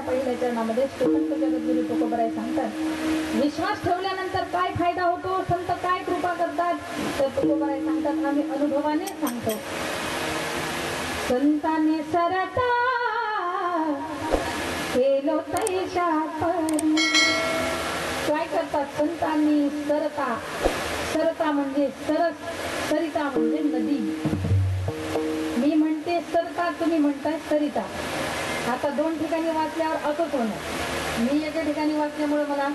पहिल्या चरणामध्ये संत जगद्गुरु तुकोबराय सांगतात, विश्वास ठेवल्यानंतर काय फायदा होतो, संत काय कृपा करतात, तर तुकोबराय सांगतात, आम्ही अनुभवाने सांगतो. संतांनी सरता केलो तैशा परी. काय करतात संतांनी सरता. सरता म्हणजे सरस, सरिता म्हणजे नदी. मी म्हणते सरता, तुम्ही म्हणताय सरिता. आता दोन ठिकाणी वाचल्यावर असंच होणार. मी एका ठिकाणी वाचल्यामुळे मला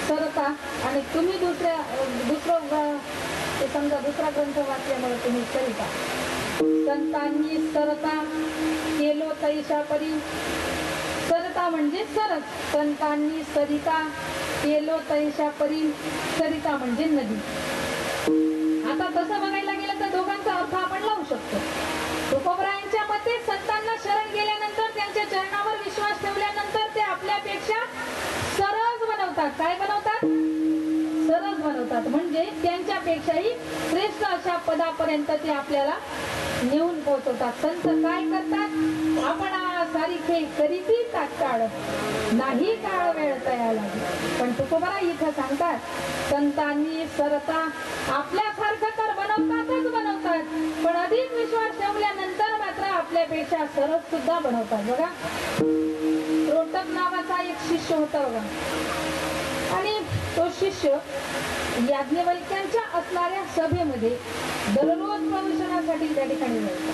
सरता आणि तुम्ही दुसरं समजा दुसरा ग्रंथ वाचल्यामुळे तुम्ही सरिता. संतांनी सरता केलो तैशा परी. सरता म्हणजे सरस, संतांनी सरिता केलो तैशा परी. सरिता म्हणजे नदी. आता तसं बघायला गेलं तर दोघांचा अर्थ आपण लावू शकतो. तुकोबरायांच्या मते संतांना शरण गेल्यानंतर, त्यांच्या चरणावर विश्वास ठेवल्यानंतर ते आपल्यापेक्षा सरस बनवतात. काय बनवतात? सरस बनवतात. म्हणजे त्यांच्यापेक्षाही श्रेष्ठ अशा पदापर्यंत ते आपल्याला नेऊन पोहोचवतात. संत काय करतात? आपण सारिखे करीती तात्काळ, नाही काळ वेळ तया लागे. पण तुकोबराय इथं सांगतात, संतांनी सरता आपल्यासारखं तर बनवतात, पण अधिक विश्वास ठेवल्यानंतर मात्र आपल्यापेक्षा सरस सुद्धा बनवतात. बघा, रोटक नावाचा एक शिष्य होता बघा, आणि तो शिष्य याज्ञवल्क्यांच्या असणाऱ्या सभेमध्ये दररोज प्रवचनासाठी त्या ठिकाणी जायचा.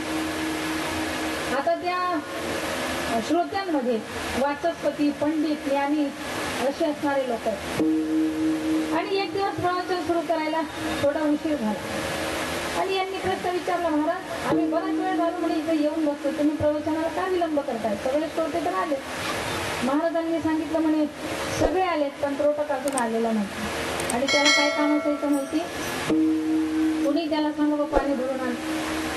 आता त्या श्रोत्यांमध्ये वाचस्पती, पंडित, ज्ञानी असे असणारे लोक आहेत. आणि एक दिवस प्रवचन सुरू करायला थोडा उशीर झाला आणि यांनी प्रश्न विचारला, महाराज आम्ही बराच वेळ झालो म्हणे इथे येऊन बसतो, तुम्ही प्रवचनाला का विलंब करताय? सगळे श्रोते तर आले. महाराजांनी सांगितलं म्हणे सगळे आलेत, पण त्रोटक अजून आलेला नाही. आणि त्याला काय काम असायचं माहिती? कुणी त्याला सांगावं पाणी भरून आण,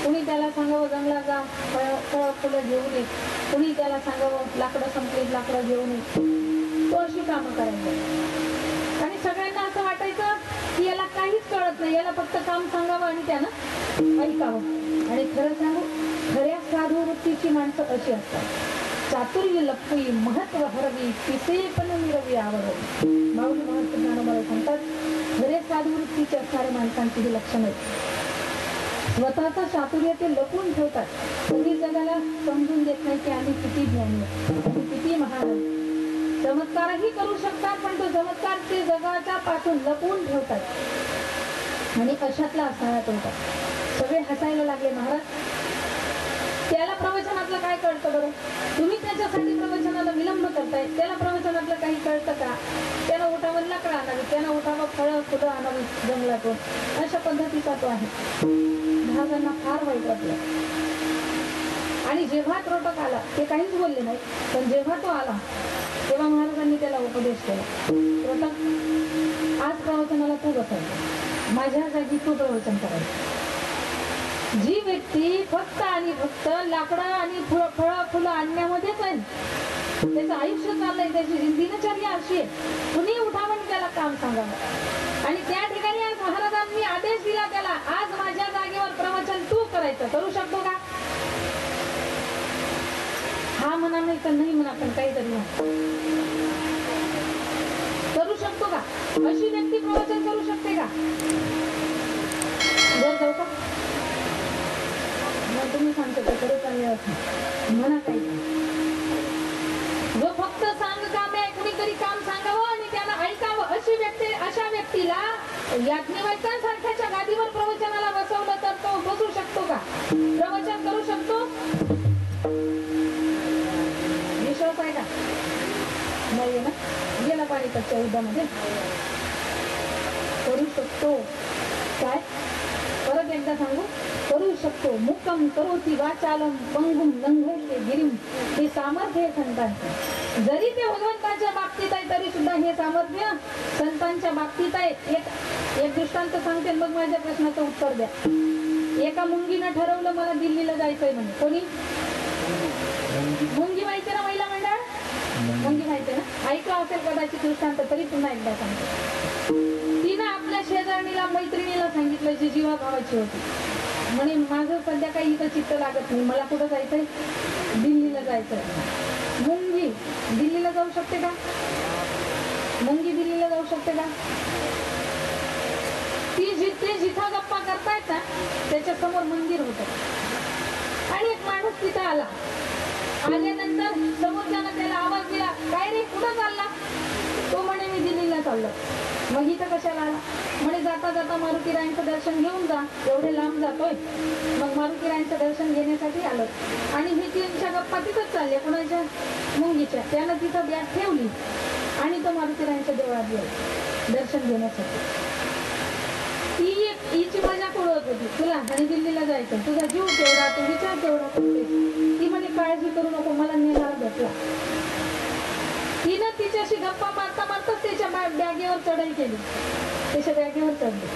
कुणी त्याला सांगावं जंगलात जा फळं फुलं घेऊन ये, कुणी त्याला सांगावं लाकडं संपलीत लाकडं घेऊन ये. तो अशी कामं करायचं. आणि सगळ्यांना असं वाटायचं की याला काहीच कळत नाही, याला फक्त काम सांगावं आणि त्यानं ऐकावं. आणि खरं सांगू, खऱ्या साधू वृत्तीची माणसं अशी असतात. चातुर्य लपवी, महत्व हरवी, पिसे पण मिरवी आवड. माऊली महत्व ज्ञानोबा सांगतात, खरे साधू वृत्तीचे असणाऱ्या माणसांची ही लक्षणं आहेत. स्वतःचं चातुर्य ते लपून ठेवतात. तुम्ही जगाला समजून देत नाही की आम्ही किती ज्ञानी, किती महान. चमत्कारही करू शकतात, पण तो चमत्कार ते जगाच्या पासून लपून ठेवतात आणि अशातला असणारा होतात. सगळे हसायला लागले. महाराज त्याला प्रवचनातलं काय कळतं बरं? तुम्ही त्याच्यासाठी प्रवचनाला विलंब करताय, त्याला प्रवचनातलं काही कळतं का? त्याला उठावं लाकडं आणावी, त्याला उठावं फळं फुलं आणावी जंगलातून, अशा पद्धतीचा तो आहे. महाराजांना फार वाईट वाटलं. आणि जेव्हा त्रोटक आला ते काहीच बोलले नाही, पण जेव्हा तो आला तेव्हा महाराजांनी त्याला उपदेश केला, त्रोटक आज प्रवचनाला तू बसायचं, माझ्या जागी तू प्रवचन करायचं. जी व्यक्ती फक्त आणि फक्त लाकडं आणि फळं फुलं आणण्यामध्येच आहे, त्याचं आयुष्य चाललंय, त्याची दिनचर्या अशी आहे, कुणी उठावं आणि त्याला काम सांगावं. आणि त्या ठिकाणी आज महाराजांनी आदेश दिला त्याला, आज माझ्या जागेवर प्रवचन तू करायचं. करू शकतो का? हा म्हणा नाही तर नाही म्हणा, पण काहीतरी म्हणा. करू शकतो का? अशी व्यक्ती प्रवचन करू शकते का? जर जाऊ का तुम्ही सांगतो का? खरं चांगले म्हणा काही. जो फक्त सांग काम आहे, कुणीतरी काम सांगावं आणि त्याला ऐकावं, अशा व्यक्तीला याज्ञवल्क्यांसारख्याच्या गादीवर प्रवचनाला बसवलं तर तो बसू शकतो का? प्रवचन करू शकतो? विश्वास आहे का? नाही ना. गेला पाणीपतच्या युद्धामध्ये करू शकतो. काय? परत एकदा सांगू, करू शकतो. मुक्कम करोति वाचालम पंगुम लंघयते गिरिम. हे सामर्थ्य आहे संतांचं. जरी ते भगवंताच्या बाबतीत आहे तरी सुद्धा हे सामर्थ्य संतांच्या बाबतीत आहे. एक दृष्टांत सांगते, मग माझ्या प्रश्नाचं उत्तर द्या. एका मुंगीनं ठरवलं मला दिल्लीला जायचंय म्हणे. कोणी? मुंगी माहिती ना, महिला मंडळ मुंगी माहिती ना, ऐकलं असेल कदाचित दृष्टांत, तरी पुन्हा एकदा सांगते. तिनं आपल्या शेजारणीला मैत्रिणीला सांगितलं, जी जीवाभावाची होती, म्हणे माझं सध्या काही इथं चित्त लागत नाही, मला कुठं जायचंय? दिल्लीला जायचंय. मुंगी दिल्लीला जाऊ शकते का? मुंगी दिल्लीला जाऊ शकते का? ते जिथं गप्पा करतायत ना त्याच्या समोर मंदिर होतं आणि एक माणूस तिथं आला. आल्यानंतर समोरच्यानं त्याला आवाज दिला, काय रे कुठं चालला? तो म्हणे मी दिल्लीला चाललो. मग इथं कशाला आला? म्हणे जाता जाता मारुतीरायांचं दर्शन घेऊन जा, एवढे लांब जातोय. मग मारुतीरायांचं दर्शन घेण्यासाठी आलो आणि ही तीनच्या गप्पा तिथंच चालल्या कोणाच्या? मुंगीच्या. त्यानं तिथं बॅग ठेवली आणि तो मारुतीरायांच्या देवळात गेला दर्शन घेण्यासाठी. हिची मजा उडवत होती, तुला आणि दिल्लीला जायचं, तुझा जीव केवढा, तू विचार केवढा करते. ती म्हणे काळजी करू नको, मला नेणार भेटला. तिनं तिच्याशी गप्पा मारता मारताच त्याच्या बॅगेवर चढाई केली, त्याच्या बॅगेवर चढली.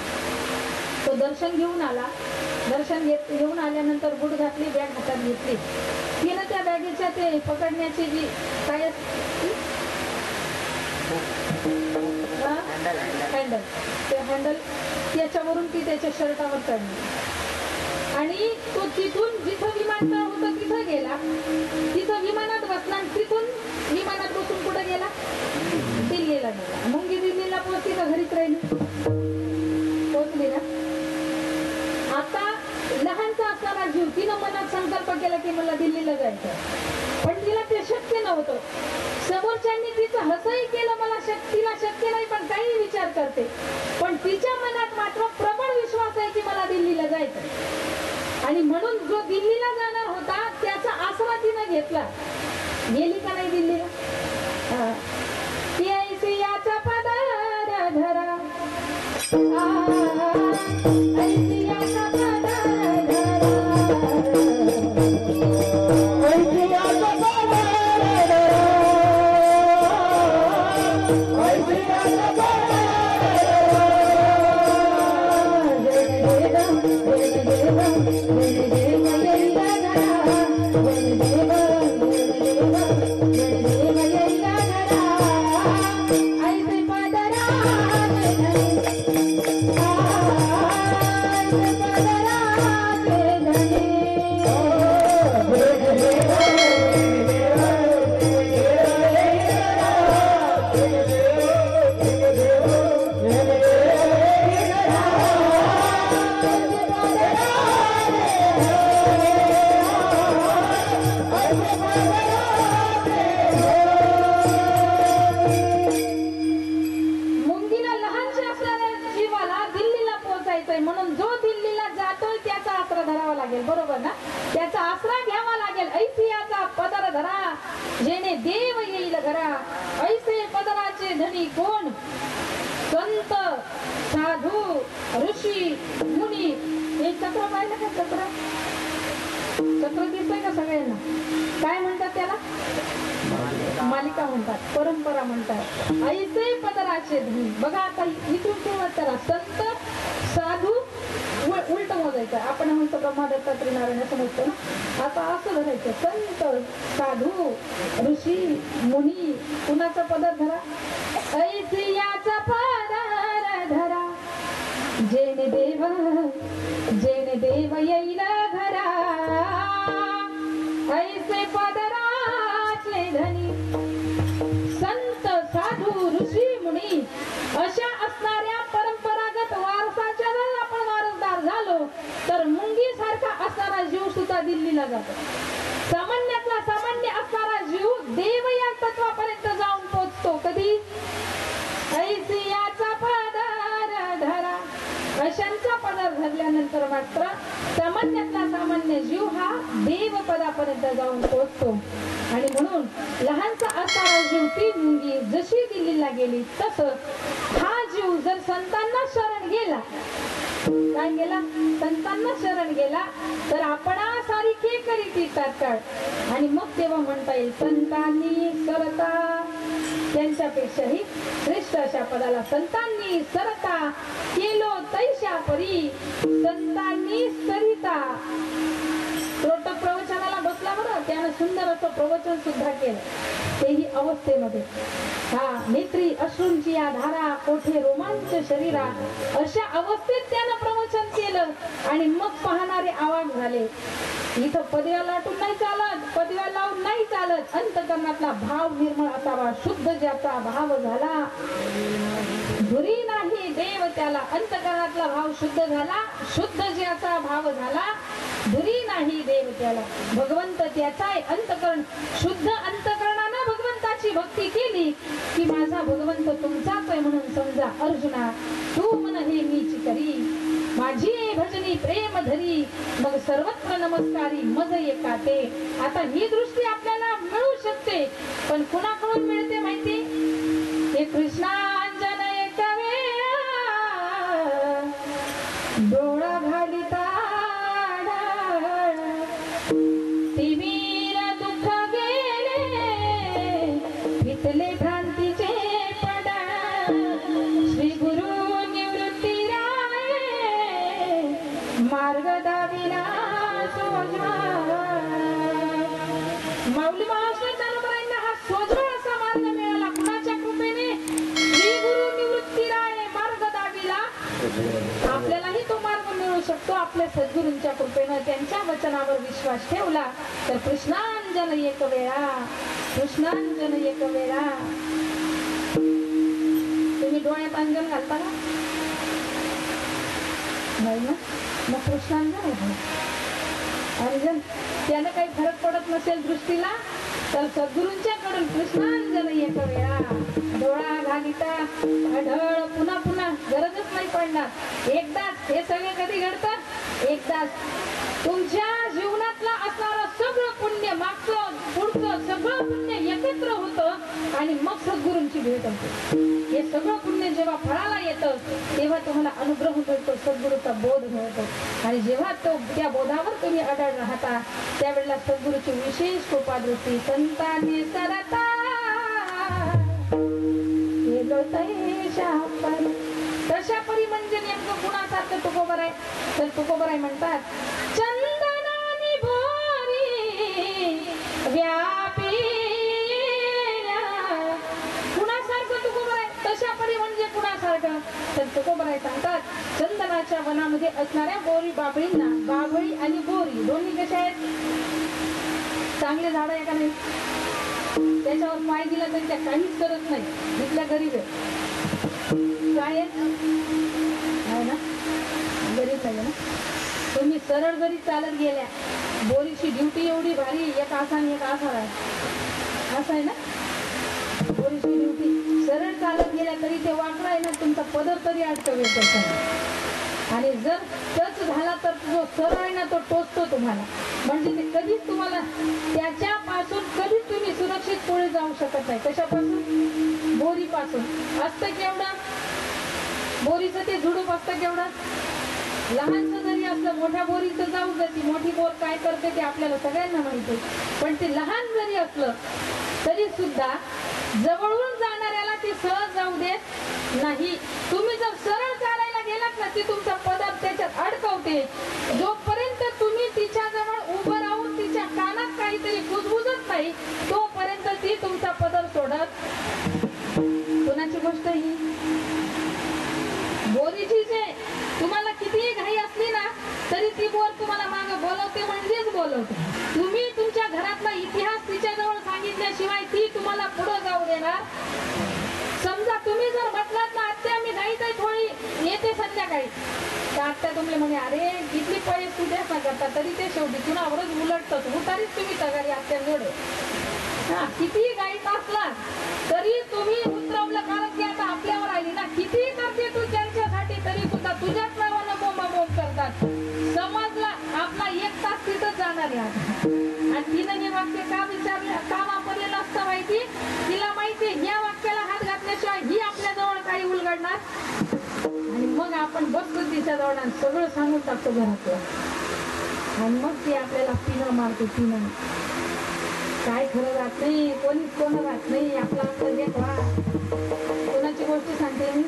तो दर्शन घेऊन आला. दर्शन घेऊन आल्यानंतर बूट घातली, बॅग हातात घेतली. तिनं त्या बॅगेच्या ते पकडण्याची जी काय हँडल, ते हँडल त्याच्यावरून ती त्याच्या शर्टावर चढली आणि तो तिथून जिथं विमानतळ होतं तिथं गेला. तिथं विमानात बसला आणि तिथून विमानात बसून कुठं गेला? दिल्लीला गेला. मुंगी दिल्लीला पोहोचली का घरीच राहिली? पोहोचली ना. आता लहानचा असणारा जीव, तिनं मनात संकल्प केला की मला दिल्लीला जायचं, पण तिला ते शक्य नव्हतं. समोरच्यांनी तिचं हसही केलं, मला तिला शक्य नाही, पण काही विचार करते. पण तिच्या मनात मात्र प्रबळ विश्वास आहे की मला दिल्लीला जायचं आणि म्हणून जो दिल्लीला जाणार होता त्याचा आसरा तिनं घेतला. गेली का नाही दिल्लीला? ऐसियाचा पदार धरा, ऐसियाचा पदार बरोबर ना. त्याचा आसरा घ्यावा लागेल. ऐसियाचा पदर धरा, जेणे देव येईल घरा. ऐसे पदराचे धनी कोण? संत, साधू, ऋषी, मुनी. हे चक्र पाहिलं का? चक्र चक्र दिसतंय का सगळ्यांना? काय म्हणतात त्याला? मालिका म्हणतात, परंपरा म्हणतात. ऐसे पदराचे धनी. बघा आता इथून सुरुवात करा. संत, साधू, उलट मोजायचं. आपण म्हणतो ब्रह्मदत्तात्रय नारायण असं म्हणतो ना, आता असं धरायचं. संत, साधू, ऋषी, मुनी. कुणाचा पदर धरा? ऐसियाचा पदर धरा, जेणे देव येईल घरा. ऐसे पदराचे धनी संत, साधू, ऋषी, मुनी. अशा असणाऱ्या परंपरागत वारसाच्या जर आपण वारसदार झालो तर मुंगी सारखा असणारा जीव सुद्धा दिल्लीला जातो. सामान्यातला सामान्य असणारा जीव देव या तत्वापर्यंत जाऊन पोहोचतो. कधी? ऐसियाचा पदर धरा. अशांचा पदर धरल्यानंतर मात्र सामान्यातला सामान्य जीव हा देव पदापर्यंत जाऊन पोहोचतो. आणि म्हणून लहानचा असणारा जीव ती मुंगी जशी दिल्लीला गेली तसं हा जीव जर संतांना शरण गेला, काय गेला? संतांना शरण गेला तर आपणा सारखे करीती तात्काळ. आणि मग तेव्हा म्हणता येईल संतांनी सरता, त्यांच्यापेक्षाही श्रेष्ठ अशा पदाला संतांनी सरता केलो तैशा परी संतांनी सरिता. त्रोटक प्रवचनाला बसला बरं, त्यानं सुंदर असं प्रवचन सुद्धा केलं, तेही अवस्थेमध्ये. हा नेत्री अश्रूंची या धारा, कोठे रोमांच शरीरा. अशा अवस्थेत त्यानं प्रवचन वाचन केलं आणि मग पाहणारे आवाज झाले. इथं पदव्या लाटून नाही चालत, पदव्या लावून नाही चालत. अंतकरणातला भाव निर्मळ असावा, शुद्ध ज्याचा भाव झाला धुरी नाही देव त्याला. अंतकरणातला भाव शुद्ध झाला, शुद्ध ज्याचा भाव झाला धुरी नाही देव त्याला. भगवंत त्याचा आहे. अंतकरण शुद्ध अंतकरणानं भगवंताची भक्ती केली की माझा भगवंत तुमचाच आहे म्हणून समजा. अर्जुना तू मन हे मीच करी, माझी भजनी प्रेम धरी, मग सर्वत्र नमस्कारी मज एकाते. आता ही दृष्टी आपल्याला मिळू शकते, पण कुणाकडून मिळते माहिती? हे कृष्णांजन एका वेळा डोळा घालिता तिवीर दुःख गेले, फितले भ्रांतीचे पडळ. श्री गुरु निवृत्ती राय मार्ग दाविला सोजा. माऊली महाराष्ट्र चालुबरांना हा सोजा असा मार्ग मिळाला. कुणाच्या कृपेने? श्री गुरु निवृत्ती राय मार्ग दाविला. आपल्यालाही तो मार्ग मिळू शकतो आपल्या सद्गुरूंच्या कृपेनं. त्यांच्या वचनावर विश्वास ठेवला तर कृष्णांजन एक वेळा, कृष्णांजन एक वेळा. तुम्ही डोळ्यात अंजन घालता का? नाही ना, मग कृष्णांजन आहे. अंजन त्यानं काही फरक पडत नसेल दृष्टीला तर सद्गुरूंच्या कडून कृष्णांजन एक वेळा डोळा घालिता आढळ. पुन्हा पुन्हा गरजच नाही पडणार. एकदाच हे सगळे कधी घडतं? एकदाच. तुमच्या जीवनातला असणारं सगळं पुण्य, मागचं पुढचं सगळं पुण्य एकत्र होतं आणि मग सद्गुरूंची भेट होते. हे सगळं पुण्य जेव्हा फळाला येतं तेव्हा तुम्हाला अनुग्रह मिळतो, सद्गुरूचा बोध मिळतो. आणि जेव्हा तो त्या बोधावर तुम्ही अडळ राहता त्यावेळेला सद्गुरूची विशेष कृपा दृष्टी. संतांनी सरता तशा परी म्हणजे नेमकं कुणासारखं तुकोबराय? तर तुकोबराय म्हणतात चंदनानी भोरी व्यापी. कुणासारखं तुकोबराय? तशा परी म्हणजे कुणासारखं? तर तुकोबराय सांगतात चंदनाच्या वनामध्ये असणाऱ्या बोरी बाबळींना, बाबळी आणि बोरी दोन्ही कशा आहेत? चांगले झाड आहे का नाही? त्याच्यावर पाय दिला तर त्या काहीच करत नाही. तिथल्या गरीब आहे काय आहे ना, गरीब नाही ना. तुम्ही सरळ जरी चालत गेल्या, बोरीची ड्युटी एवढी भारी, एक आसा आणि एक आसा आहे, असं आहे ना. बोरीची ड्युटी सरळ चालत गेल्या तरी ते वाकडा आहे ना, तुमचा पदर तरी अडकवेल. आणि जर टच झाला तर जो सरळ आहे ना तो टोचतो तुम्हाला. म्हणजे ते कधीच तुम्हाला त्याच्यापासून कधीच तुम्ही सुरक्षित पुढे जाऊ शकत नाही. कशापासून? बोरीपासून. असतं केवढं बोरीचं ते झुडूप असतं केवढं लहानचं जरी असलं. मोठ्या बोरीचं जाऊ जाते, मोठी बोर काय करते ते आपल्याला सगळ्यांना माहिती. पण ते लहान जरी असलं तरी सुद्धा जवळून जाणाऱ्याला ती सहज जाऊ देत नाही. तुम्ही जर सरळ चालायला गेलात ना ती तुमचा पदर त्याच्यात अडकवते. जोपर्यंत तुम्ही तिच्या जवळ उभं राहून तिच्या कानात काहीतरी कुजबुजत नाही तोपर्यंत ती तुमचा पदर सोडत. कोणाची गोष्ट ही? बोरीची जे तुम्हाला कितीही घाई असली ना तरी ती बोर तुम्हाला मागे बोलवते म्हणजेच बोलवते. तुम्ही तुमच्या घरातला इतिहास तिच्या जवळ सांगितल्याशिवाय ती तुम्हाला पुढे जाऊ देणार. समजा तुम्ही जर म्हटलात ना आत्या मी घाईत आहे थोडी, येते संध्याकाळी, तर आत्या तुम्ही म्हणे अरे इथली परिस्थिती असा करता तरी ते शेवटी कुणावरच उलटतात. उतारीच तुम्ही तगारी आत्या जोडे. कितीही गाईत असला तरी तुम्ही उतरवलं, कारण की आता आपल्यावर आली ना. कितीही करते तू त्यांच्यासाठी तरी सुद्धा तुझ्याच नावानं बोंबाबोंब करतात. समजला आपला एक तास तिथं जाणार आहे. आणि तिनं हे वाक्य का विचारलं, का वापरलेलं असतं माहिती? तिला माहिती या वाक्याला हात घातल्याशिवाय ही आपल्या जवळ काही उलगडणार. आणि मग आपण बसतो तिच्या जवळ सगळं सांगून टाकतो घरातलं. आणि मग ती आपल्याला पिणं मारते. पिणं काय खरं राहत नाही, कोणीच कोण राहत नाही. आपला अंतर देत व्हा. कोणाची गोष्ट सांगते मी?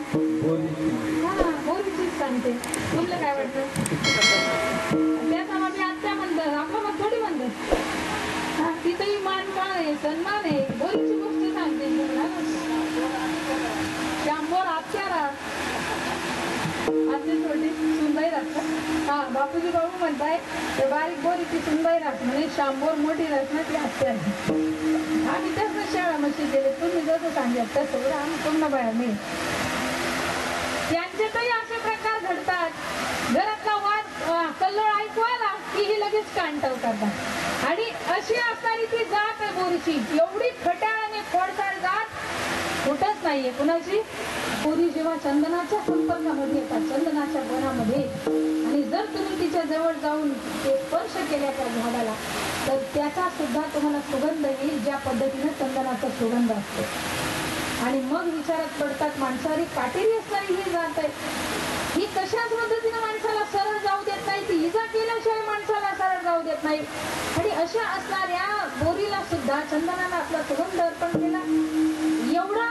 हा बोरीचीच सांगते. तुला काय वाटतं? त्याचा माझी आत्या म्हणतात, आपलं मग थोडी म्हणतात. हा तिथंही मान आहे, सन्मान आहे. बोरीची गोष्ट सांगते. शंभर आत्या राहत, आत्या छोटी सुंदर राहतात. बापूजी बाबू म्हणताय ते बारीक बोरीची सुंदर रास म्हणजे शांभोर मोठी रास ना ती हत्या आम्ही तसं शाळा मशी गेले तुम्ही जसं सांगितलं तसं आम्ही पूर्ण बाहेर नाही त्यांच्यातही असे प्रकार घडतात घरातला वाद कल्लोळ ऐकू आला की ही लगेच कांटव करतात आणि अशी असणारी ती जात आहे बोरीची एवढी खट्याळ आणि खोडसाळ जात कुठंच नाहीये कुणाची पोरी जेव्हा चंदनाच्या संपर्कामध्ये येतात चंदनाच्या वनामध्ये आणि जर तुम्ही तिच्या जवळ जाऊन ते स्पर्श केल्या त्या झाडाला तर त्याचा सुद्धा तुम्हाला सुगंध येईल ज्या पद्धतीने चंदनाचा सुगंध असतो आणि मग विचारात पडतात माणसारी काटेरी असणारी ही जात आहे ही कशाच पद्धतीने माणसाला सरळ जाऊ देत नाही ती इजा केल्याशिवाय माणसाला सरळ जाऊ देत नाही आणि अशा असणाऱ्या बोरीला सुद्धा चंदनाला आपला सुगंध अर्पण केला एवढा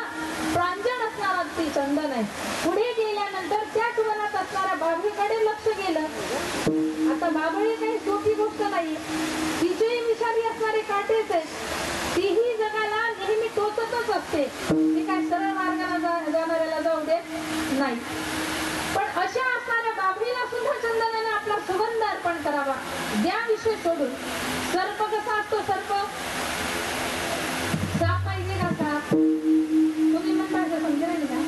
प्रांजळ असणारा ते चंदन आहे पुढे गेल्यानंतर त्याच वनात असणाऱ्या बाभळीकडे लक्ष गेलं आता बाभळी काही सोपी गोष्ट नाही तिचेही विषारी असणारे काटेच आहेत तीही जगाला नेहमी टोचतच असते ती काय सरळ मार्गाला जाणाऱ्याला जाऊ देत नाही पण अशा असणाऱ्या बाभळीला सुद्धा चंदनाने आपला सुगंध अर्पण करावा द्या विषय सोडून सर्प कसा असतो सर्प साप पाहिजे का साप तुम्ही म्हणता समजा नाही का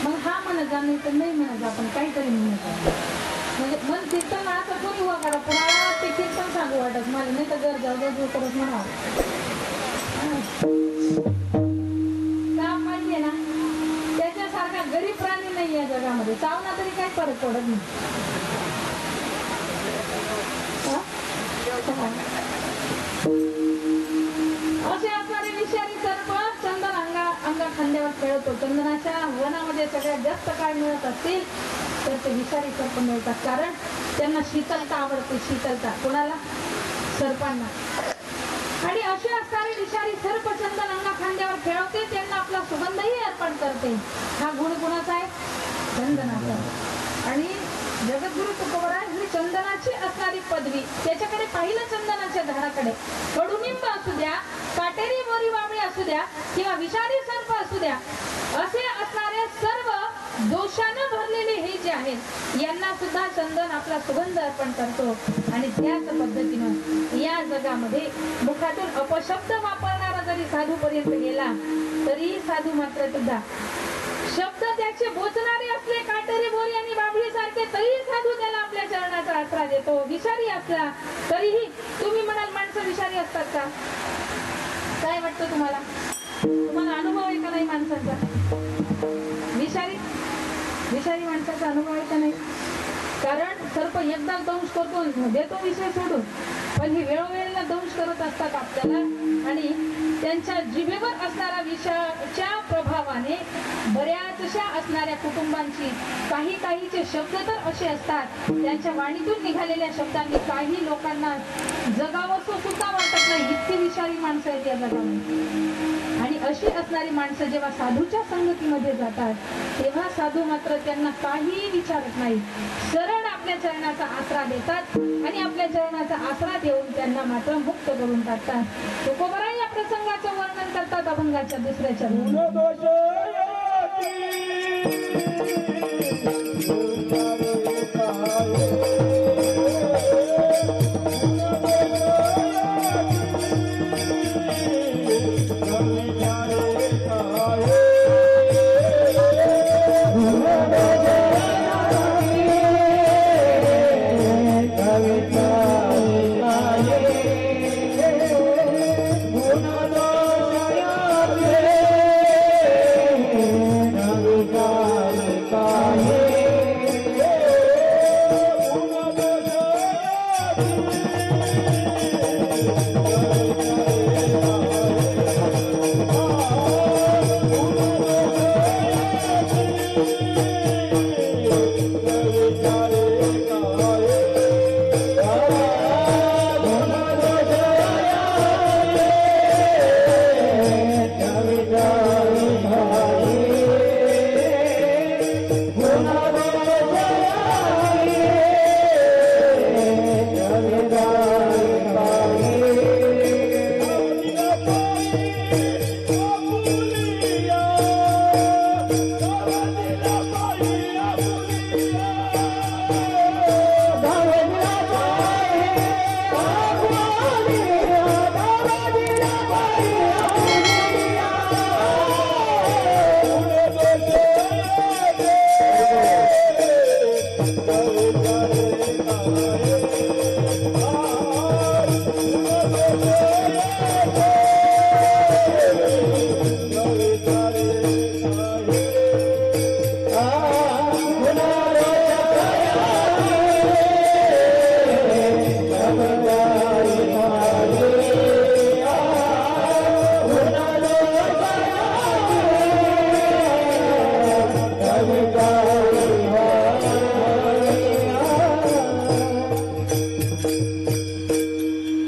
मग हा म्हणत जा नाही तर नाही म्हणत जा आपण काहीतरी म्हणत म्हणजे मन कीर्तन आता कोणी हुआ काढा पुन्हा ते कीर्तन सांगू वाटत मला नाही तर घर जाऊ करत म्हणा साप पाहिजे ना त्याच्यासारखा गरीब प्राणी नाही या जगामध्ये चावला तरी काही फरक पडत नाही असे असणारे विषारी सर्प चंदन अंगा खांद्यावर खेळतो चंदनाच्या वनामध्ये सगळ्यात जास्त काय मिळत असतील तर ते विषारी सर्प मिळतात कारण त्यांना शीतलता आवडते शीतलता कोणाला सर्पांना आणि असे असणारे विषारी सर्प चंदन अंगा खांद्यावर खेळवते त्यांना आपला सुगंधही अर्पण करते हा गुण गुणाचा आहे चंदनाचा आणि जगद्गुरु तुकोबराय ही चंदनाची असणारी पदवी त्याच्याकडे पाहिलं चंदनाच्या झाडाकडे कडुनिंब असू द्या काटेरी बोरी बाबळी असू द्या किंवा विषारी सर्प असू द्या असे असणारे सर्व दोषानं भरलेले हे जे आहेत यांना सुद्धा चंदन आपला सुगंध अर्पण करतो आणि त्याच पद्धतीनं या जगामध्ये मुखातून अपशब्द वापरणारा जरी साधू पर्यंत गेला तरी साधू मात्र सुद्धा शब्द त्याचे बोचणारे असले काटेरी बोरी आणि बाबळी सारखे तरी साधू त्याला आपल्या चरणाचा आसरा देतो विषारी असला तरीही तुम्ही म्हणाल माणसं विषारी असतात का काय वाटतं तुम्हाला अनुभव आहे का नाही माणसांचा विषारी माणसाचा अनुभव आहे का नाही कारण सर्प एकदा दंश करतो देतो विषय सोडून पण ही वेळोवेळेला दंश करत असतात आपल्याला आणि त्यांच्या जिभेवर असणारा विषाच्या प्रभावाने बऱ्याचशा असणाऱ्या कुटुंबांची काहीचे शब्द तर असे असतात त्यांच्या वाणीतून निघालेल्या शब्दांनी काही लोकांना जगावंसं सुद्धा वाटत नाही इतकी विषारी माणसं आहेत या जगामध्ये आणि अशी असणारी माणसं जेव्हा साधूच्या संगतीमध्ये जातात तेव्हा साधू मात्र त्यांना काहीही विचारत नाही सरळ आपल्या चरणाचा आसरा देतात आणि आपल्या चरणाचा आसरा देऊन त्यांना मात्र मुक्त करून टाकतात तुकोबराय या प्रसंगाचं वर्णन करतात अभंगाच्या दुसऱ्या चरणात